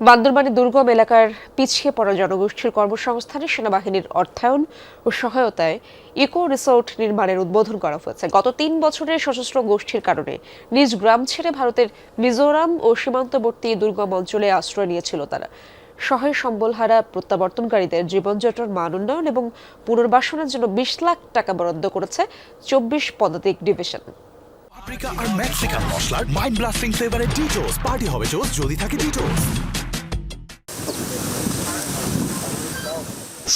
বান্দরবানে দুর্গম এলাকার পিছিয়ে পড়া জনগোষ্ঠীর কর্মসংস্থানে সেনাবাহিনীর অর্থায়ন ও সহায়তায় ইকো রিসোর্ট নির্মাণের উদ্বোধন করা হয়েছে। গত ৩ বছরের সশস্ত্র গোষ্ঠীর কারণে নিজ গ্রাম ছেড়ে ভারতের মিজোরাম ও সীমান্তবর্তী দুর্গম অঞ্চলে আশ্রয় নিয়েছিল তারা। সহায় সম্বলহারা প্রত্যাবর্তনকারীদের জীবনযাত্রার মান উন্নয়ন এবং পুনর্বাসনের জন্য ২০ লাখ টাকা বরাদ্দ করেছে ২৪ পদাতিক ডিভিশন। পাপরিকা আর মেক্সিকান মশলার মাইন্ড ব্লাস্টিং ফ্লেভারে ডিটোস পার্টি হবে জোস যদি থাকে ডিটোস।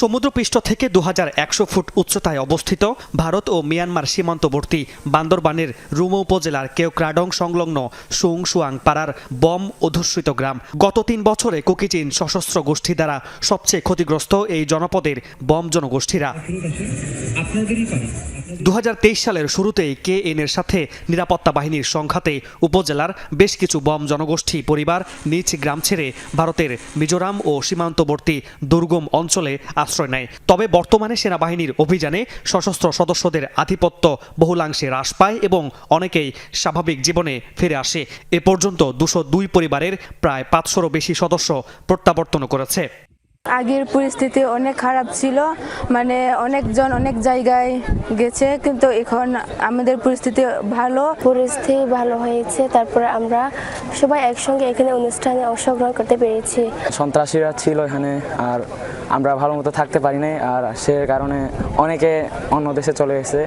সমুদ্রপৃষ্ঠ থেকে 2100 ফুট উচ্চতায় অবস্থিত ভারত ও মিয়ানমার সীমান্তবর্তী বান্দরবানের রুমো উপজেলার কেওক্রাডং সংলগ্ন সুংসুয়াং পাড়ার বম অধ্যুষিত গ্রাম। গত ৩ বছরে কুকিচিন সশস্ত্র গোষ্ঠী দ্বারা সবচেয়ে ক্ষতিগ্রস্ত এই জনপদের বম জনগোষ্ঠীরা 2023 সালের শুরুতেই KN এর সাথে নিরাপত্তা বাহিনীর সংঘাতে উপজেলার বেশ কিছু বম জনগোষ্ঠী পরিবার নিজ গ্রাম ছেড়ে ভারতের মিজোরাম ও সীমান্তবর্তী দুর্গম অঞ্চলে আশ্রয় নেয়। তবে বর্তমানে সেনাবাহিনীর অভিযানে সশস্ত্র সদস্যদের আধিপত্য বহুলাংশে হ্রাস পায় এবং অনেকেই স্বাভাবিক জীবনে ফিরে আসে। এ পর্যন্ত 202 পরিবারের প্রায় 500-রও বেশি সদস্য প্রত্যাবর্তন করেছে। আগের পরিস্থিতি অনেক খারাপ ছিল, মানে অনেকজন অনেক জায়গায় গেছে, কিন্তু এখন আমাদের পরিস্থিতি ভালো হয়েছে। তারপরে আমরা সবাই একসঙ্গে এখানে অনুষ্ঠানে অংশগ্রহণ করতে পেরেছি। সন্ত্রাসীরা ছিল এখানে, আর আমরা ভালো মতো থাকতে পারি নাই, আর সে কারণে অনেকে অন্য দেশে চলে গেছে।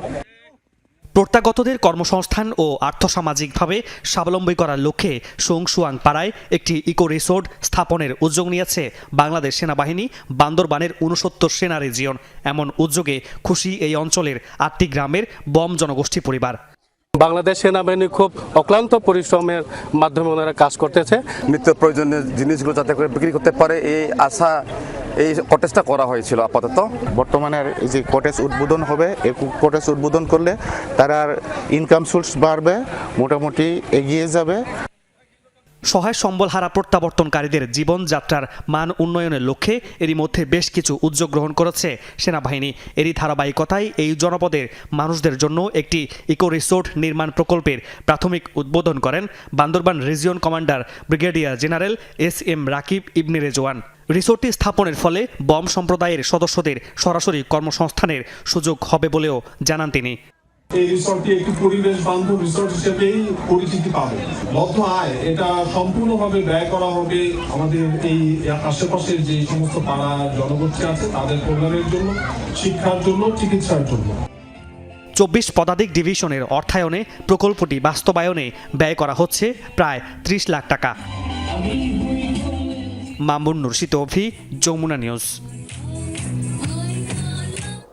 প্রত্যাগতদের কর্মসংস্থান ও আর্থসামাজিকভাবে স্বাবলম্বী করার লক্ষ্যে সুংসুয়াং পাড়ায় একটি ইকো রিসোর্ট স্থাপনের উদ্যোগ নিয়েছে বাংলাদেশ সেনাবাহিনী বান্দরবানের 69 সেনা রিজিয়ন। এমন উদ্যোগে খুশি এই অঞ্চলের 8টি গ্রামের বম জনগোষ্ঠী পরিবার। বাংলাদেশ সেনাবাহিনী খুব অক্লান্ত পরিশ্রমের মাধ্যমে ওনারা কাজ করতেছে। নিত্য প্রয়োজনীয় জিনিসগুলো যাতে করে বিক্রি করতে পারে এই আশা এই কটেজটা করা হয়েছিল। আপাতত বর্তমানে যে কটেজ উদ্বোধন হবে, এই কটেজ উদ্বোধন করলে তার ইনকাম সোর্স বাড়বে, মোটামুটি এগিয়ে যাবে। সহায় সম্বলহারা প্রত্যাবর্তনকারীদের জীবনযাত্রার মান উন্নয়নের লক্ষ্যে এরই মধ্যে বেশ কিছু উদ্যোগ গ্রহণ করেছে সেনাবাহিনী। এরই ধারাবাহিকতায় এই জনপদের মানুষদের জন্য একটি ইকো রিসোর্ট নির্মাণ প্রকল্পের প্রাথমিক উদ্বোধন করেন Bandarban region commander brigadier general SM Rakib Ibne Rezwan. রিসোর্টটি স্থাপনের ফলে বম সম্প্রদায়ের সদস্যদের সরাসরি কর্মসংস্থানের সুযোগ হবে বলেও জানান তিনি। এই রিসোর্টটি একটি পরিবেশ বান্ধব রিসোর্ট হিসেবেই পরিচিতি পাবে। বদ্ধ আয় এটা সম্পূর্ণভাবে ব্যয় করা হবে আমাদের এই আশেপাশের যে সমস্ত পাড়া জনগোষ্ঠী আছে তাদের কল্যাণের জন্য, শিক্ষার জন্য, চিকিৎসার জন্য। 24 পদাতিক ডিভিশনের অর্থায়নে প্রকল্পটি বাস্তবায়নে ব্যয় করা হচ্ছে প্রায় 30 লাখ টাকা। মামুন নুরশি তৌফি, যমুনা নিউজ।